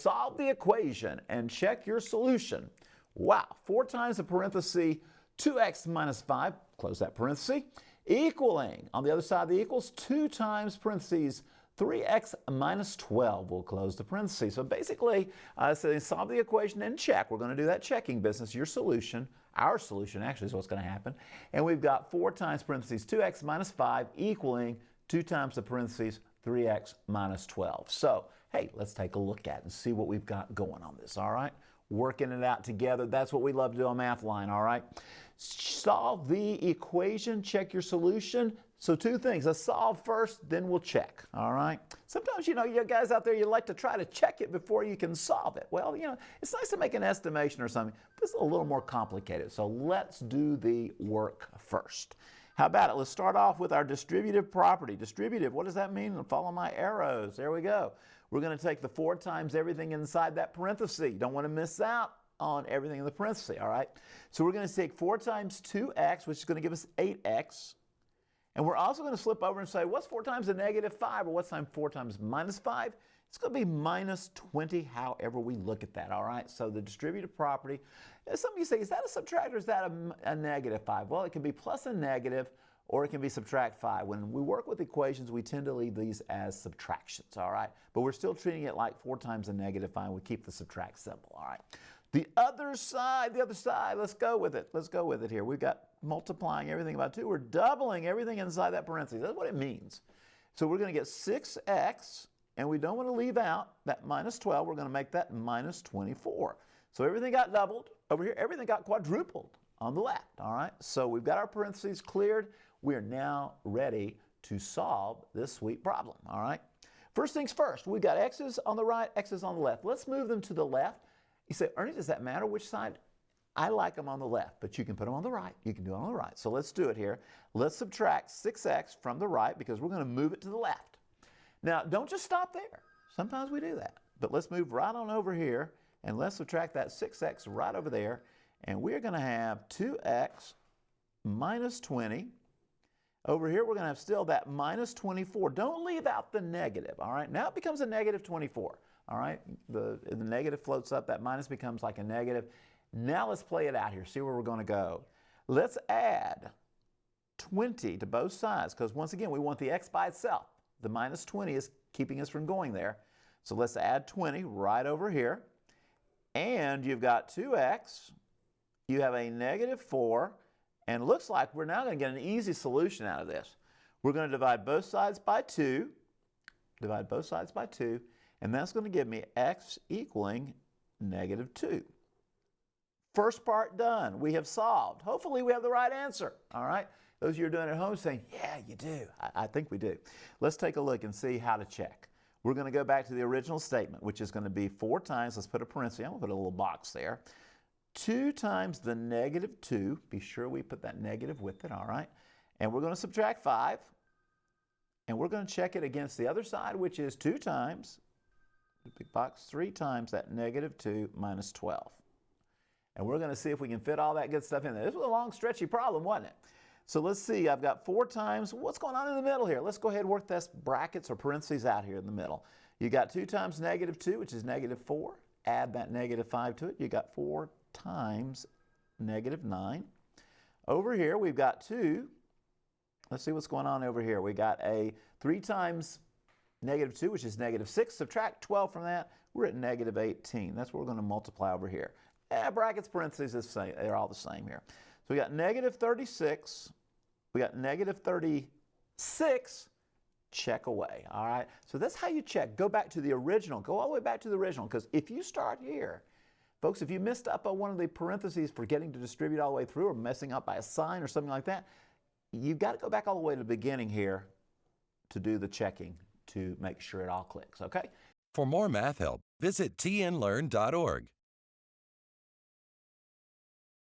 Solve the equation and check your solution. Wow, 4 times the parenthesis 2x minus 5, close that parenthesis, equaling, on the other side of the equals, 2 times parentheses 3x minus 12. We'll close the parentheses. So basically, solve the equation and check. We're going to do that checking business. Your solution, our solution actually is what's going to happen. And we've got 4 times parentheses 2x minus 5 equaling 2 times the parentheses 3x minus 12. So, hey, let's take a look at it and see what we've got going on this, all right? Working it out together. That's what we love to do on Mathline, all right? Solve the equation, check your solution. So 2 things, let's solve first, then we'll check, all right? Sometimes, you guys out there, you like to try to check it before you can solve it. Well, it's nice to make an estimation or something, but it's a little more complicated. So let's do the work first. How about it? Let's start off with our distributive property. Distributive, what does that mean? Follow my arrows. There we go. We're going to take the 4 times everything inside that parenthesis. You don't want to miss out on everything in the parenthesis, all right? So we're going to take 4 times 2x, which is going to give us 8x. And we're also going to flip over and say, what's 4 times a negative 5? Or what's 4 times minus 5? It's going to be minus 20, however we look at that, all right? So the distributive property, some of you say, is that a subtract or is that a negative 5? Well, it can be plus a negative or it can be subtract 5. When we work with equations, we tend to leave these as subtractions, all right? But we're still treating it like 4 times a negative 5. We keep the subtract symbol, all right? The other side, let's go with it. Let's go with it here. We've got multiplying everything by 2. We're doubling everything inside that parenthesis. That's what it means. So we're going to get 6x, and we don't want to leave out that minus 12. We're going to make that minus 24. So everything got doubled. Over here, everything got quadrupled on the left, all right? So we've got our parentheses cleared. We are now ready to solve this sweet problem, all right? First things first, we've got x's on the right, x's on the left. Let's move them to the left. You say, Ernie, does that matter which side? I like them on the left, but you can put them on the right. You can do it on the right. So let's do it here. Let's subtract 6x from the right because we're going to move it to the left. Now, don't just stop there. Sometimes we do that. But let's move right on over here, and let's subtract that 6x right over there. And we're going to have 2x minus 20. Over here, we're going to have still that minus 24. Don't leave out the negative, all right? Now it becomes a negative 24. All right, the negative floats up, that minus becomes like a negative. Now let's play it out here, see where we're going to go. Let's add 20 to both sides, because once again, we want the x by itself. The minus 20 is keeping us from going there. So let's add 20 right over here. And you've got 2x, you have a negative 4, and it looks like we're now going to get an easy solution out of this. We're going to divide both sides by 2, and that's going to give me x equaling negative 2. First part done. We have solved. Hopefully we have the right answer. All right? Those of you who are doing it at home saying, yeah, you do. I think we do. Let's take a look and see how to check. We're going to go back to the original statement, which is going to be 4 times, let's put a parenthesis, I'm going to put a little box there, 2 times the negative 2. Be sure we put that negative with it, all right? And we're going to subtract 5. And we're going to check it against the other side, which is 2 times, big box, 3 times that negative 2 minus 12. And we're going to see if we can fit all that good stuff in there. This was a long, stretchy problem, wasn't it? So let's see, I've got 4 times, what's going on in the middle here? Let's go ahead and work this brackets or parentheses out here in the middle. You got 2 times negative 2, which is negative 4. Add that negative 5 to it. You got 4 times negative 9. Over here, we've got 2. Let's see what's going on over here. We got a 3 times negative 2, which is negative 6. Subtract 12 from that, we're at negative 18. That's what we're going to multiply over here. Brackets, parentheses, is the same. They're all the same here. So we got negative 36. We got negative 36. Check away, all right? So that's how you check. Go back to the original. Go all the way back to the original, because if you start here, folks, if you messed up on one of the parentheses forgetting to distribute all the way through or messing up by a sign or something like that, you've got to go back all the way to the beginning here to do the checking to make sure it all clicks, okay? For more math help, visit TNLearn.org.